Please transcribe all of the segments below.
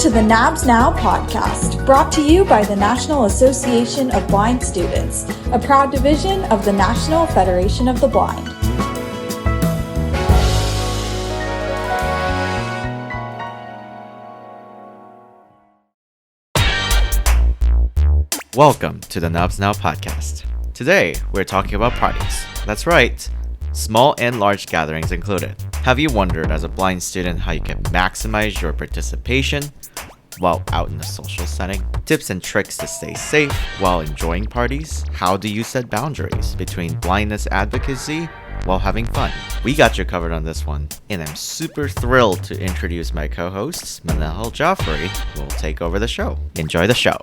to the NABS Now podcast, brought to you by the National Association of Blind Students, a proud division of the National Federation of the Blind. Welcome to the NABS Now podcast. Today, we're talking about parties. That's right, small and large gatherings included. Have you wondered as a blind student how you can maximize your participation while out in a social setting? Tips and tricks to stay safe while enjoying parties? How do you set boundaries between blindness advocacy while having fun? We got you covered on this one, and I'm super thrilled to introduce my co-hosts, Manal Jaffrey, who will take over the show. Enjoy the show.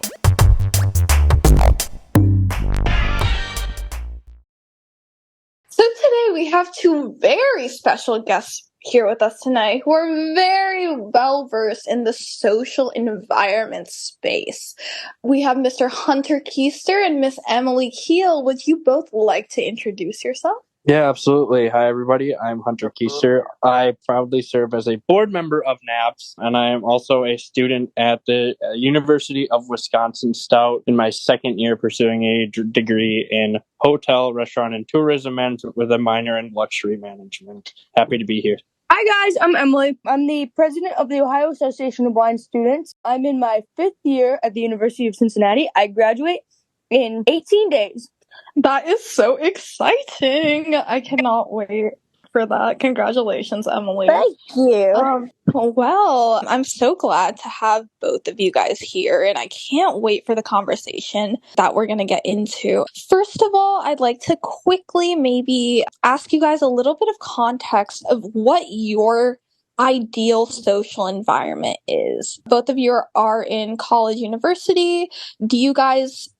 So today we have two very special guests here with us tonight who are very well versed in the social environment space. We have Mr. Hunter Kuester and Miss Emily Kiehl. Would you both like to introduce yourself? Yeah, absolutely. Hi, everybody. I'm Hunter Kuester. I proudly serve as a board member of NABS, and I am also a student at the University of Wisconsin Stout in my second year pursuing a degree in hotel, restaurant, and tourism management with a minor in luxury management. Happy to be here. Hi guys, I'm Emily. I'm the president of the Ohio Association of Blind Students. I'm in my 5th year at the University of Cincinnati. I graduate in 18 days. That is so exciting. I cannot wait for that. Congratulations, Emily. Thank you. Well, I'm so glad to have both of you guys here, and I can't wait for the conversation that we're going to get into. First of all, I'd like to quickly maybe ask you guys a little bit of context of what your ideal social environment is. Both of you are in college, university.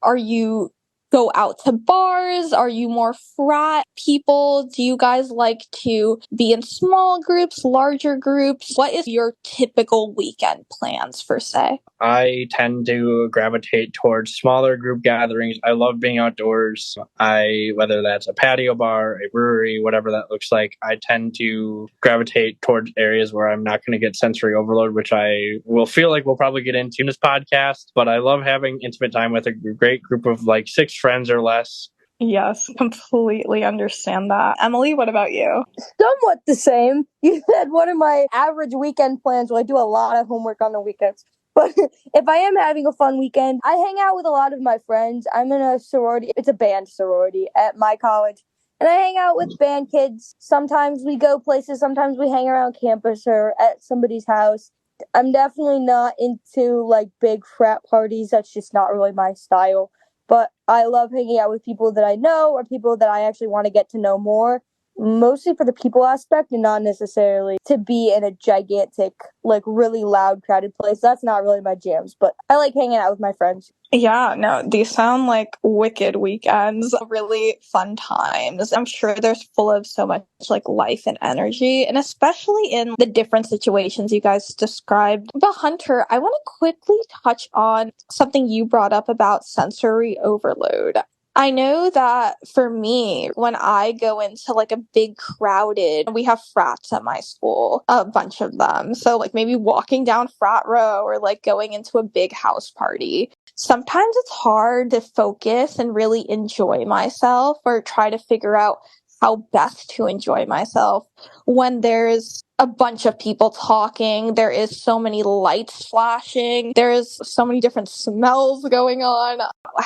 Are you go out to bars? Are you more frat people? Do you guys like to be in small groups, larger groups? What is your typical weekend plans for say? I tend to gravitate towards smaller group gatherings. I love being outdoors. Whether that's a patio bar, a brewery, whatever that looks like, I tend to gravitate towards areas where I'm not going to get sensory overload, which I will feel like we'll probably get into in this podcast. But I love having intimate time with a great group of like 6 friends or less. Yes, completely understand that. Emily, what about you? Somewhat the same. You said one of my average weekend plans. Well, I do a lot of homework on the weekends. But if I am having a fun weekend, I hang out with a lot of my friends. I'm in a sorority. It's a band sorority at my college. And I hang out with band kids. Sometimes we go places. Sometimes we hang around campus or at somebody's house. I'm definitely not into like big frat parties. That's just not really my style. But I love hanging out with people that I know or people that I actually want to get to know more. Mostly for the people aspect and not necessarily to be in a gigantic, like really loud, crowded place. That's not really my jams, but I like hanging out with my friends. Yeah, no, these sound like wicked weekends, really fun times. I'm sure they're full of so much like life and energy, and especially in the different situations you guys described. But Hunter, I want to quickly touch on something you brought up about sensory overload. I know that for me, when I go into like a big crowded, we have frats at my school, a bunch of them. So like maybe walking down frat row or like going into a big house party. Sometimes it's hard to focus and really enjoy myself or try to figure out how best to enjoy myself when there's a bunch of people talking, there is so many lights flashing, there is so many different smells going on.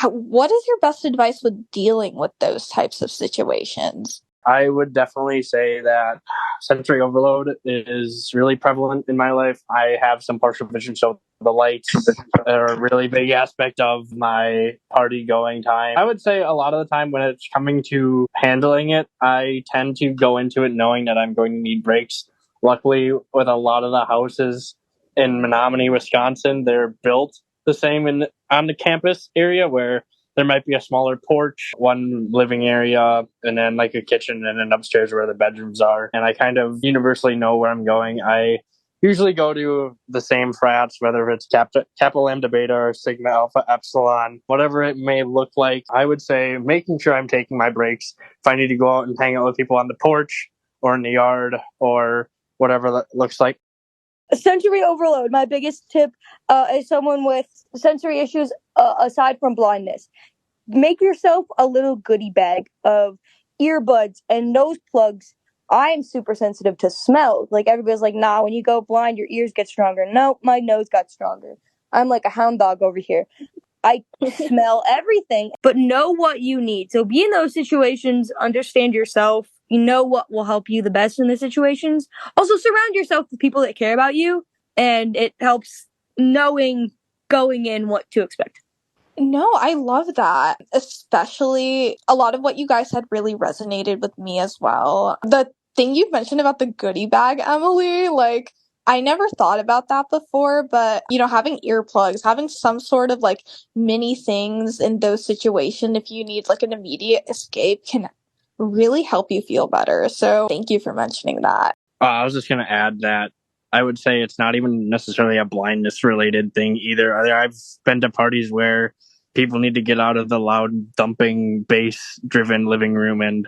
What is your best advice with dealing with those types of situations? I would definitely say that sensory overload is really prevalent in my life. I have some partial vision, so the lights are a really big aspect of my party going time. I would say a lot of the time when it's coming to handling it, I tend to go into it knowing that I'm going to need breaks. Luckily, with a lot of the houses in Menominee, Wisconsin, they're built the same on the campus area where there might be a smaller porch, one living area, and then like a kitchen, and then upstairs where the bedrooms are. And I kind of universally know where I'm going. I usually go to the same frats, whether it's Kappa Lambda Beta or Sigma Alpha Epsilon, whatever it may look like. I would say making sure I'm taking my breaks. If I need to go out and hang out with people on the porch or in the yard or whatever that looks like, Sensory overload. My biggest tip is someone with sensory issues aside from blindness. Make yourself a little goodie bag of earbuds and nose plugs. I am super sensitive to smell. Like everybody's like, nah, when you go blind, your ears get stronger. No, my nose got stronger. I'm like a hound dog over here. I smell everything, but know what you need. So be in those situations, understand yourself, you know what will help you the best in the situations. Also surround yourself with people that care about you, and it helps knowing going in what to expect. No, I love that. Especially a lot of what you guys said really resonated with me as well. The thing you mentioned about the goodie bag, Emily, like I never thought about that before, but having earplugs, having some sort of like mini things in those situations if you need like an immediate escape can really help you feel better. So thank you for mentioning that. I was just going to add that I would say it's not even necessarily a blindness related thing either. I've been to parties where people need to get out of the loud thumping bass driven living room and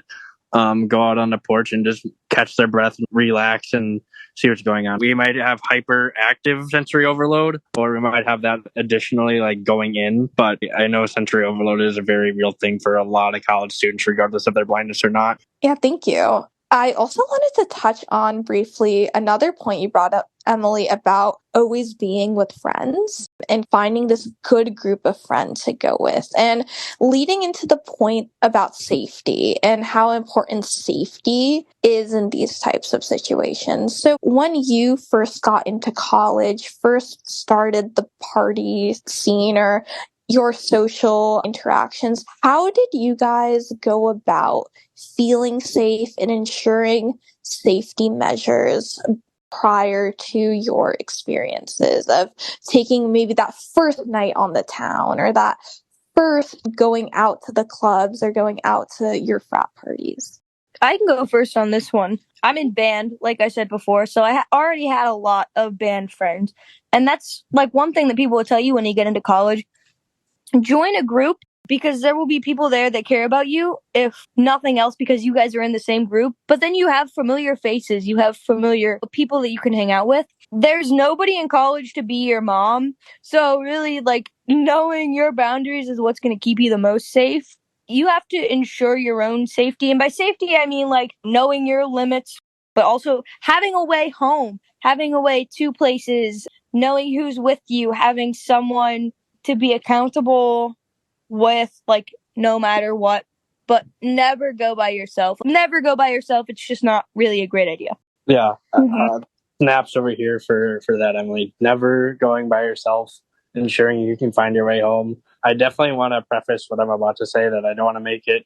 go out on the porch and just catch their breath and relax and see what's going on. We might have hyperactive sensory overload, or we might have that additionally like going in. But I know sensory overload is a very real thing for a lot of college students, regardless of their blindness or not. Yeah, thank you. I also wanted to touch on briefly another point you brought up, Emily, about always being with friends and finding this good group of friends to go with, and leading into the point about safety and how important safety is in these types of situations. So when you first got into college, first started the party scene or your social interactions, how did you guys go about feeling safe and ensuring safety measures prior to your experiences of taking maybe that first night on the town or that first going out to the clubs or going out to your frat parties? I can go first on this one. I'm in band, like I said before, so I already had a lot of band friends. And that's like one thing that people will tell you when you get into college. Join a group because there will be people there that care about you, if nothing else, because you guys are in the same group. But then you have familiar faces, you have familiar people that you can hang out with. There's nobody in college to be your mom. So really, like, knowing your boundaries is what's going to keep you the most safe. You have to ensure your own safety. And by safety, I mean like knowing your limits, but also having a way home, having a way to places, knowing who's with you, having someone to be accountable with, like, no matter what. But never go by yourself. Never go by yourself. It's just not really a great idea. Yeah. Mhm. Snaps over here for that, Emily. Never going by yourself, ensuring you can find your way home. I definitely want to preface what I'm about to say that I don't want to make it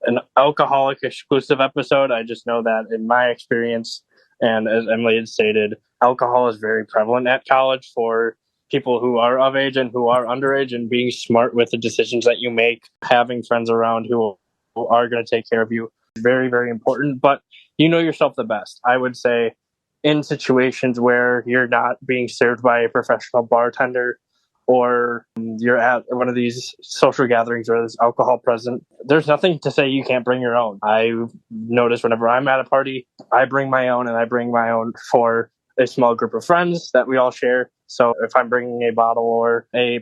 an alcoholic exclusive episode. I just know that in my experience, and as Emily had stated, alcohol is very prevalent at college for people who are of age and who are underage, and being smart with the decisions that you make, having friends around who are going to take care of you is very, very important. But you know yourself the best. I would say in situations where you're not being served by a professional bartender, or you're at one of these social gatherings where there's alcohol present, there's nothing to say you can't bring your own. I notice whenever I'm at a party, I bring my own, and I bring my own for a small group of friends that we all share. So if I'm bringing a bottle or a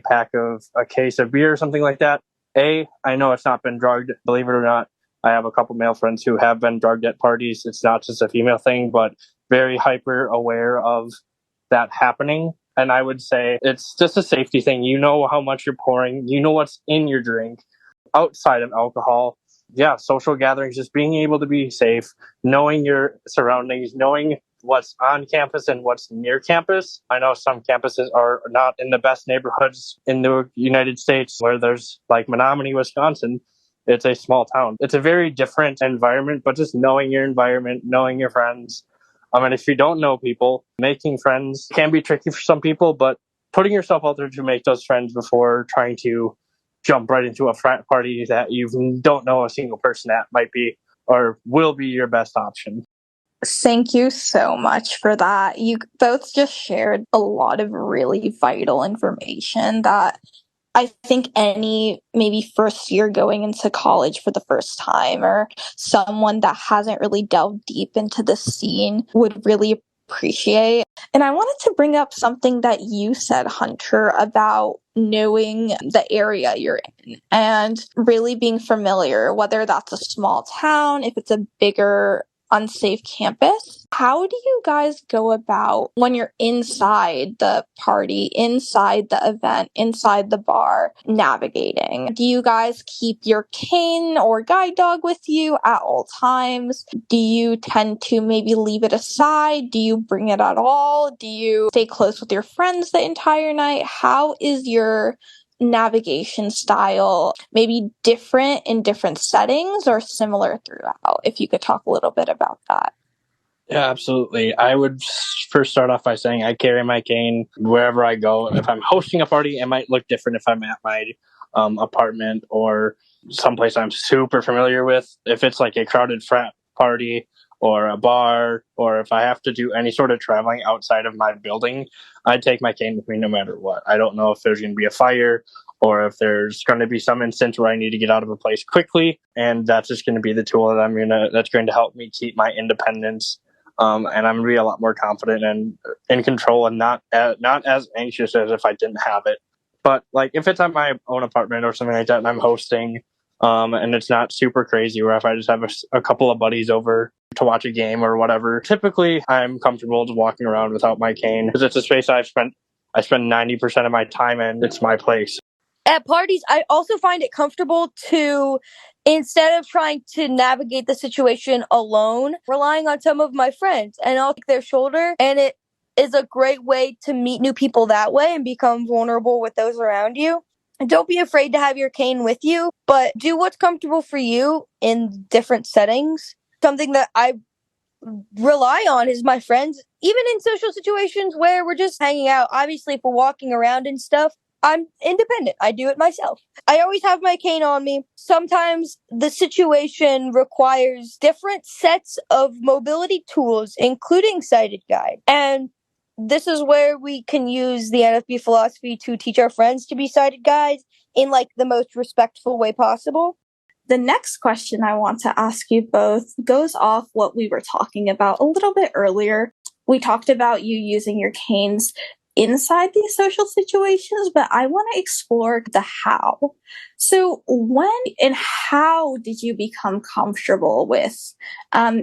case of beer or something like that, I know it's not been drugged. Believe it or not, I have a couple male friends who have been drugged at parties. It's not just a female thing, but very hyper aware of that happening. And I would say it's just a safety thing. You know how much you're pouring, you know what's in your drink outside of alcohol. Yeah, social gatherings, just being able to be safe, knowing your surroundings, knowing what's on campus and what's near campus. I know some campuses are not in the best neighborhoods in the United States, where there's like Menominee, Wisconsin. It's a small town. It's a very different environment, but just knowing your environment, knowing your friends. And if you don't know people, making friends can be tricky for some people, but putting yourself out there to make those friends before trying to jump right into a frat party that you don't know a single person at might be or will be your best option. Thank you so much for that. You both just shared a lot of really vital information that I think any maybe first year going into college for the first time, or someone that hasn't really delved deep into the scene, would really appreciate. And I wanted to bring up something that you said, Hunter, about knowing the area you're in and really being familiar, whether that's a small town, if it's a bigger unsafe campus. How do you guys go about when you're inside the party, inside the event, inside the bar, navigating? Do you guys keep your cane or guide dog with you at all times? Do you tend to maybe leave it aside? Do you bring it at all? Do you stay close with your friends the entire night? How is your navigation style maybe different in different settings or similar throughout? If you could talk a little bit about that. Yeah, absolutely. I would first start off by saying I carry my cane wherever I go. If I'm hosting a party, it might look different if I'm at my apartment or someplace I'm super familiar with. If it's like a crowded frat party or a bar, or if I have to do any sort of traveling outside of my building, I take my cane with me no matter what. I don't know if there's going to be a fire or if there's going to be some instance where I need to get out of a place quickly, and that's just going to be the tool that's going to help me keep my independence. And I'm going to be a lot more confident and in control, and not as anxious as if I didn't have it. But like if it's at my own apartment or something like that, and I'm hosting, and it's not super crazy, or if I just have a couple of buddies over to watch a game or whatever, typically I'm comfortable just walking around without my cane because it's a space I spend 90% of my time in. It's my place. At parties, I also find it comfortable to, instead of trying to navigate the situation alone, relying on some of my friends, and I'll take their shoulder, and it is a great way to meet new people that way and become vulnerable with those around you. And don't be afraid to have your cane with you, but do what's comfortable for you in different settings. Something that I rely on is my friends, even in social situations where we're just hanging out. Obviously, if we're walking around and stuff, I'm independent. I do it myself. I always have my cane on me. Sometimes the situation requires different sets of mobility tools, including sighted guide. And this is where we can use the NFB philosophy to teach our friends to be sighted guides in like the most respectful way possible. The next question I want to ask you both goes off what we were talking about a little bit earlier. We talked about you using your canes inside these social situations, but I want to explore the how. So when and how did you become comfortable with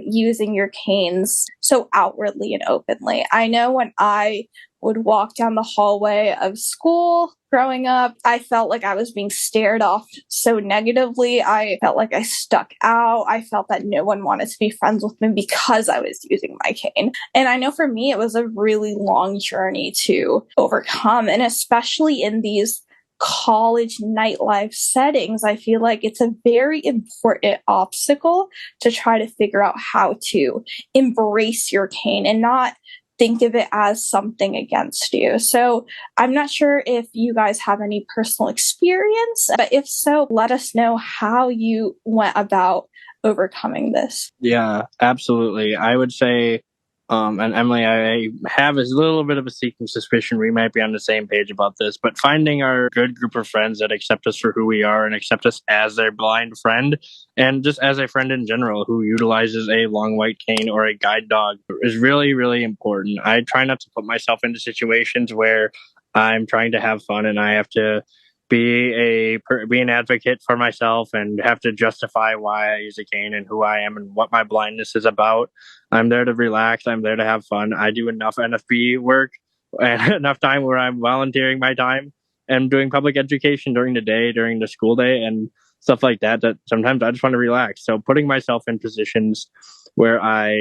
using your canes so outwardly and openly? I know when I would walk down the hallway of school growing up, I felt like I was being stared off so negatively. I felt like I stuck out. I felt that no one wanted to be friends with me because I was using my cane. And I know for me, it was a really long journey to overcome. And especially in these college nightlife settings, I feel like it's a very important obstacle to try to figure out how to embrace your cane and not think of it as something against you. So I'm not sure if you guys have any personal experience, but if so, let us know how you went about overcoming this. Yeah, absolutely. I would say, and Emily, I have a little bit of a seeking suspicion we might be on the same page about this, but finding our good group of friends that accept us for who we are and accept us as their blind friend and just as a friend in general who utilizes a long white cane or a guide dog is really, really important. I try not to put myself into situations where I'm trying to have fun and I have to be an advocate for myself and have to justify why I use a cane and who I am and what my blindness is about. I'm there to relax. I'm there to have fun. I do enough NFB work and enough time where I'm volunteering my time and doing public education during the day, during the school day and stuff like that, that sometimes I just want to relax. So putting myself in positions where I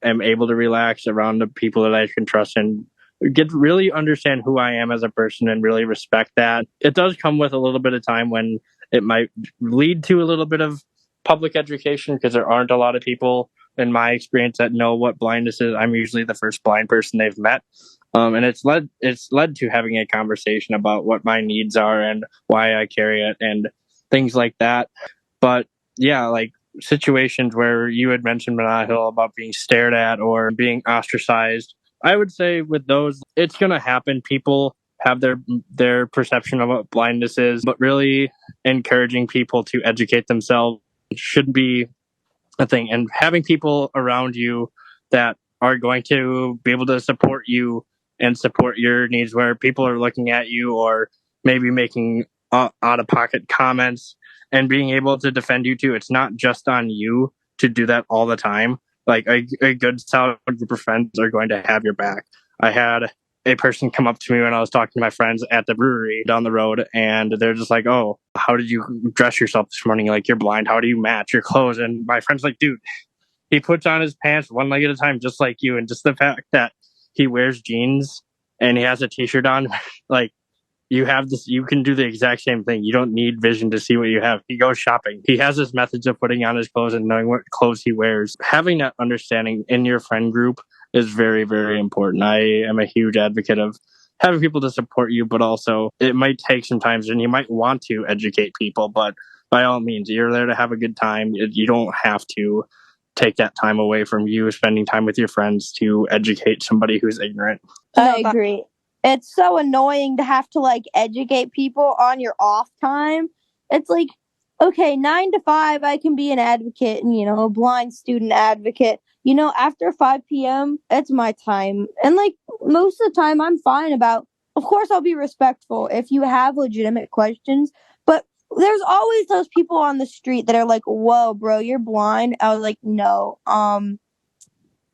am able to relax around the people that I can trust and really understand who I am as a person and really respect that. It does come with a little bit of time when it might lead to a little bit of public education because there aren't a lot of people in my experience that know what blindness is. I'm usually the first blind person they've met. And it's led to having a conversation about what my needs are and why I carry it and things like that. But yeah, like situations where you had mentioned Manahil about being stared at or being ostracized. I would say with those, it's going to happen. People have their perception of what blindness is, but really encouraging people to educate themselves should be a thing. And having people around you that are going to be able to support you and support your needs, where people are looking at you or maybe making out of pocket comments and being able to defend you too. It's not just on you to do that all the time. Like a good solid group of friends are going to have your back. I had a person come up to me when I was talking to my friends at the brewery down the road, and they're just like, "Oh, how did you dress yourself this morning? Like, you're blind. How do you match your clothes?" And my friend's like, "Dude, he puts on his pants one leg at a time, just like you." And just the fact that he wears jeans and he has a t-shirt on, like, you have this, you can do the exact same thing. You don't need vision to see what you have. He goes shopping. He has his methods of putting on his clothes and knowing what clothes he wears. Having that understanding in your friend group is very, very important. I am a huge advocate of having people to support you, but also it might take some time and you might want to educate people, but by all means, you're there to have a good time. You don't have to take that time away from you spending time with your friends to educate somebody who's ignorant. I agree. It's so annoying to have to like educate people on your off time. It's like, okay, 9 to 5, I can be an advocate and, a blind student advocate. After 5 p.m., it's my time. And like most of the time, I'm fine about, of course, I'll be respectful if you have legitimate questions. But there's always those people on the street that are like, whoa, bro, you're blind. I was like, no,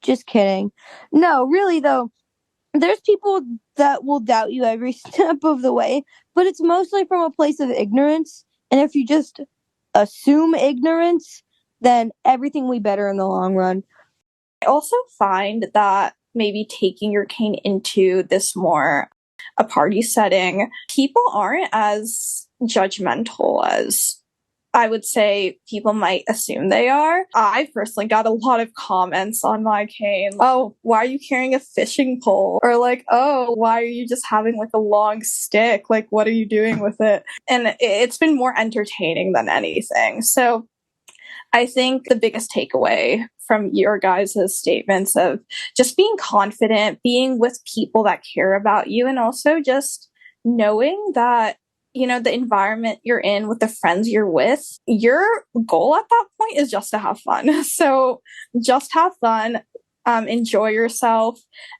just kidding. No, really, though. There's people that will doubt you every step of the way, but it's mostly from a place of ignorance. And if you just assume ignorance, then everything will be better in the long run. I also find that maybe taking your cane into this more a party setting, people aren't as judgmental as I would say people might assume they are. I personally got a lot of comments on my cane. Oh, why are you carrying a fishing pole? Or like, oh, why are you just having like a long stick? Like, what are you doing with it? And it's been more entertaining than anything. So I think the biggest takeaway from your guys' statements of just being confident, being with people that care about you, and also just knowing that the environment you're in with the friends you're with, your goal at that point is just to have fun. So just have fun, enjoy yourself,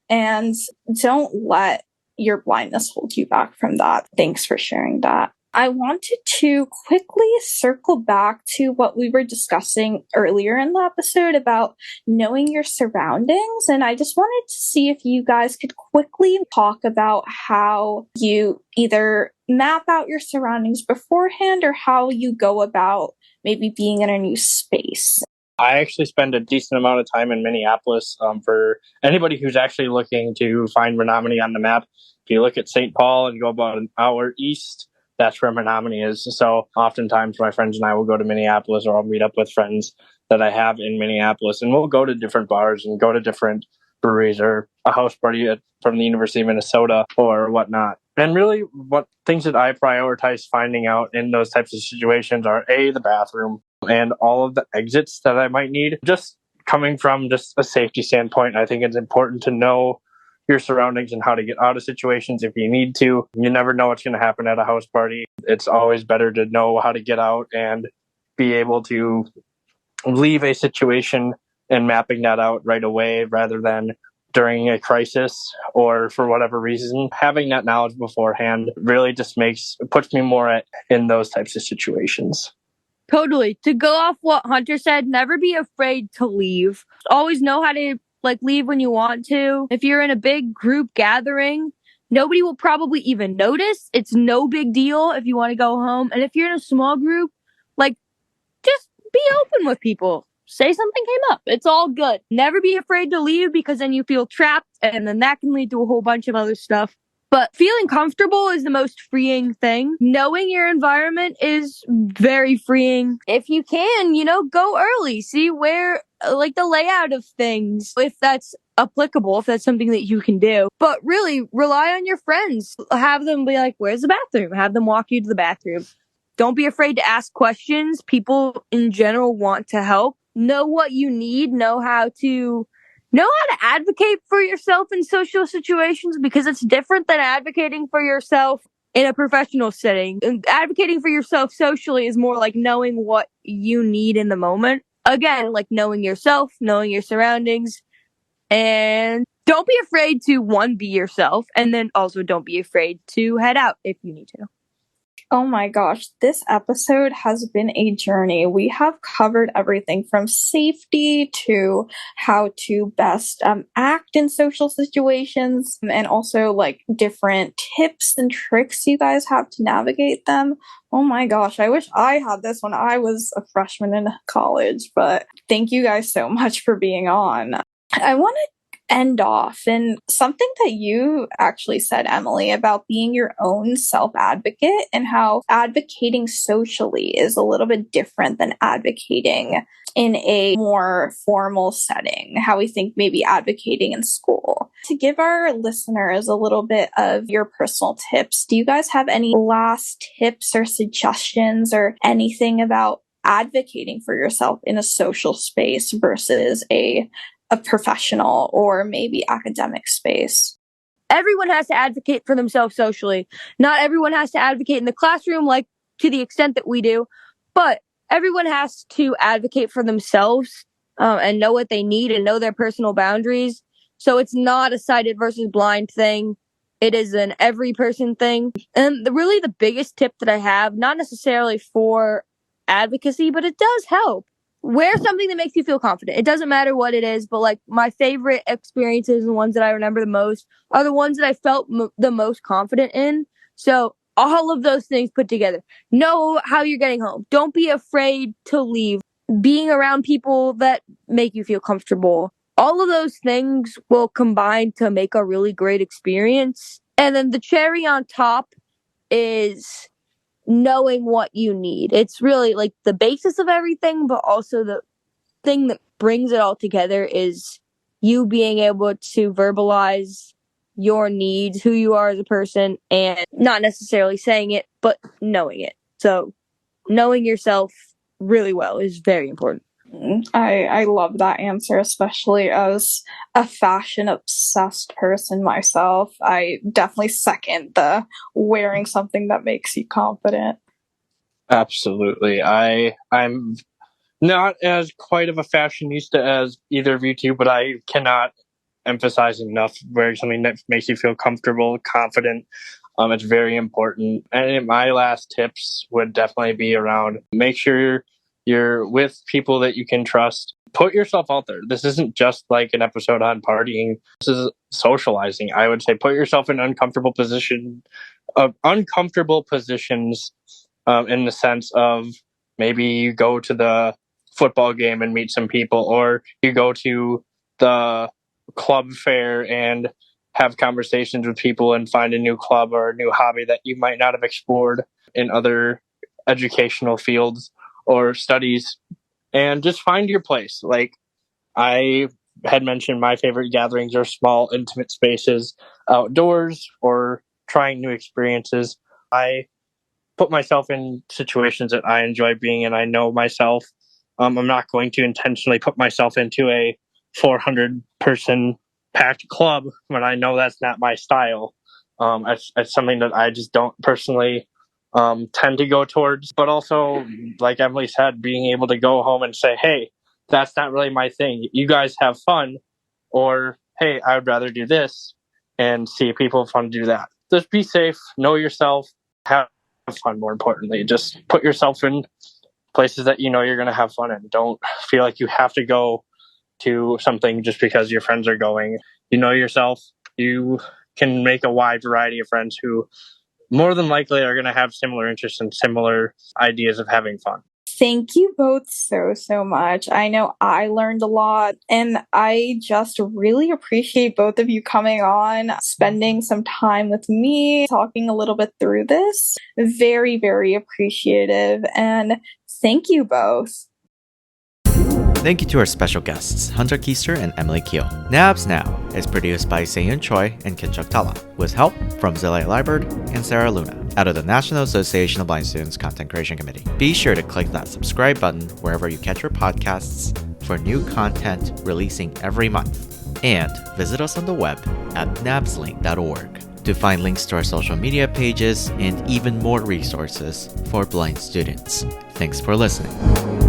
and don't let your blindness hold you back from that. Thanks for sharing that. I wanted to quickly circle back to what we were discussing earlier in the episode about knowing your surroundings. And I just wanted to see if you guys could quickly talk about how you either map out your surroundings beforehand or how you go about maybe being in a new space. I actually spend a decent amount of time in Minneapolis. For anybody who's actually looking to find Menominee on the map, if you look at St. Paul and go about an hour east, that's where Menominee is. So oftentimes my friends and I will go to Minneapolis, or I'll meet up with friends that I have in Minneapolis, and we'll go to different bars and go to different breweries or a house party from the University of Minnesota or whatnot. And really what things that I prioritize finding out in those types of situations are the bathroom and all of the exits that I might need. Just coming from just a safety standpoint, I think it's important to know your surroundings and how to get out of situations if you need to. You never know what's going to happen at a house party. It's always better to know how to get out and be able to leave a situation and mapping that out right away rather than during a crisis or for whatever reason. Having that knowledge beforehand really just puts me more in those types of situations. Totally. To go off what Hunter said, never be afraid to leave. Always know how to leave when you want to. If you're in a big group gathering, nobody will probably even notice. It's no big deal if you want to go home. And if you're in a small group, just be open with people. Say something came up. It's all good. Never be afraid to leave, because then you feel trapped and then that can lead to a whole bunch of other stuff. But feeling comfortable is the most freeing thing. Knowing your environment is very freeing. If you can, go early. See where, the layout of things, if that's applicable, if that's something that you can do. But really, rely on your friends. Have them be like, where's the bathroom? Have them walk you to the bathroom. Don't be afraid to ask questions. People in general want to help. Know what you need. Know how to advocate for yourself in social situations, because it's different than advocating for yourself in a professional setting. Advocating for yourself socially is more like knowing what you need in the moment. Again, like knowing yourself, knowing your surroundings, And don't be afraid to, one, be yourself, and then also don't be afraid to head out if you need to. Oh my gosh, this episode has been a journey. We have covered everything from safety to how to best act in social situations, and also like different tips and tricks you guys have to navigate them. Oh my gosh, I wish I had this when I was a freshman in college, but thank you guys so much for being on. I want to end off and something that you actually said, Emily, about being your own self-advocate and how advocating socially is a little bit different than advocating in a more formal setting, how we think maybe advocating in school. To give our listeners a little bit of your personal tips, do you guys have any last tips or suggestions or anything about advocating for yourself in a social space versus a professional or maybe academic space? Everyone has to advocate for themselves socially. Not everyone has to advocate in the classroom, like to the extent that we do, but everyone has to advocate for themselves and know what they need and know their personal boundaries. So it's not a sighted versus blind thing. It is an every person thing. And really the biggest tip that I have, not necessarily for advocacy, but it does help. Wear something that makes you feel confident. It doesn't matter what it is, but like my favorite experiences and the ones that I remember the most are the ones that I felt the most confident in. So all of those things put together. Know how you're getting home. Don't be afraid to leave. Being around people that make you feel comfortable. All of those things will combine to make a really great experience. And then the cherry on top is knowing what you need. It's really like the basis of everything, but also the thing that brings it all together is you being able to verbalize your needs, who you are as a person, and not necessarily saying it, but knowing it. So knowing yourself really well is very important. I love that answer, especially as a fashion obsessed person myself. I definitely second the wearing something that makes you confident. Absolutely. I'm not as quite of a fashionista as either of you two, but I cannot emphasize enough wearing something that makes you feel comfortable, confident. It's very important. And my last tips would definitely be around make sure you're with people that you can trust. Put yourself out there. This isn't just like an episode on partying. This is socializing. I would say put yourself in uncomfortable positions in the sense of maybe you go to the football game and meet some people, or you go to the club fair and have conversations with people and find a new club or a new hobby that you might not have explored in other educational fields or studies, and just find your place. Like I had mentioned, my favorite gatherings are small, intimate spaces outdoors or trying new experiences. I put myself in situations that I enjoy being in. I know myself. I'm not going to intentionally put myself into a 400-person packed club when I know that's not my style. It's something that I just don't personally tend to go towards. But also, like Emily said, being able to go home and say, hey, that's not really my thing. You guys have fun. Or, hey, I would rather do this, and see if people have fun to do that. Just be safe, know yourself, have fun. More importantly, just put yourself in places that you know you're going to have fun in. Don't feel like you have to go to something just because your friends are going. You know yourself. You can make a wide variety of friends who more than likely are going to have similar interests and similar ideas of having fun. Thank you both so much. I know I learned a lot, and I just really appreciate both of you coming on, spending some time with me, talking a little bit through this. Very, very appreciative, and thank you both. Thank you to our special guests, Hunter Kuester and Emily Kiehl. NABS Now is produced by Seyoon Choi and Kinshuk Tella, with help from Zilay Liebert and Sarah Luna, out of the National Association of Blind Students Content Creation Committee. Be sure to click that subscribe button wherever you catch your podcasts for new content releasing every month. And visit us on the web at nabslink.org to find links to our social media pages and even more resources for blind students. Thanks for listening.